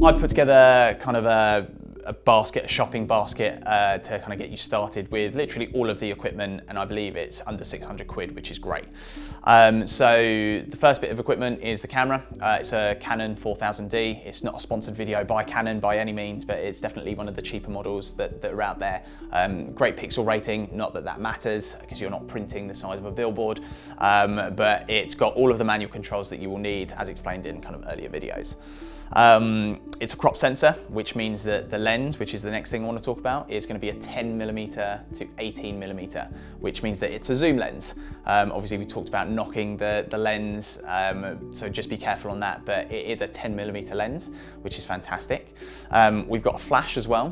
I've put together kind of a shopping basket to kind of get you started with literally all of the equipment, and I believe it's under 600 quid, which is great. So the first bit of equipment is the camera. It's a Canon 4000D. It's not a sponsored video by Canon by any means, but it's definitely one of the cheaper models that are out there. Great pixel rating, not that that matters because you're not printing the size of a billboard, but it's got all of the manual controls that you will need as explained in kind of earlier videos. It's a crop sensor, which means that the lens, which is the next thing I want to talk about, is going to be a 10mm to 18mm, which means that it's a zoom lens. Obviously we talked about knocking the lens, so just be careful on that, but it is a 10mm lens, which is fantastic. We've got a flash as well,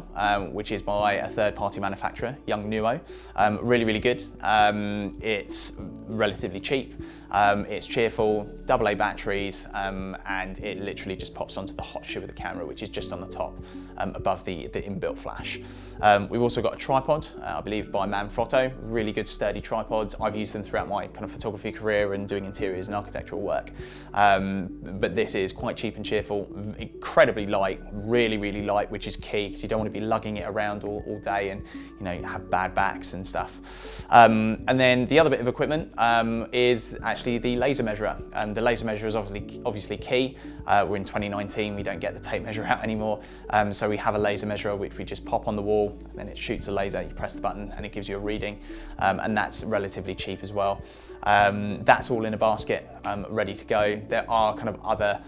which is by a third-party manufacturer, Yongnuo. Really, really good. It's relatively cheap. It's cheerful, AA batteries, and it literally just pops onto the hot shoe of the camera, which is just on the top, above the inbuilt flash. We've also got a tripod, I believe by Manfrotto. Really good sturdy tripods. I've used them throughout my kind of photography career and doing interiors and architectural work. But this is quite cheap and cheerful, incredibly light, really, really light, which is key because you don't want to be lugging it around all day and have bad backs and stuff. And then the other bit of equipment is actually the laser measurer. The laser measurer is obviously key. We're in 2019, we don't get the tape measure out anymore. So we have a laser measurer which we just pop on the wall, and then it shoots a laser, you press the button and it gives you a reading. And that's relatively cheap as well. That's all in a basket, ready to go. There are kind of other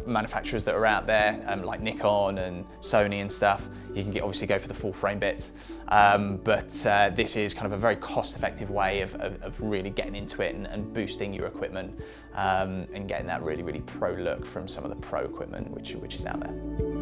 manufacturers that are out there, like Nikon and Sony and stuff. You can obviously go for the full frame bits, but this is kind of a very cost-effective way of really getting into it and boosting your equipment and getting that really, really pro look from some of the pro equipment which is out there.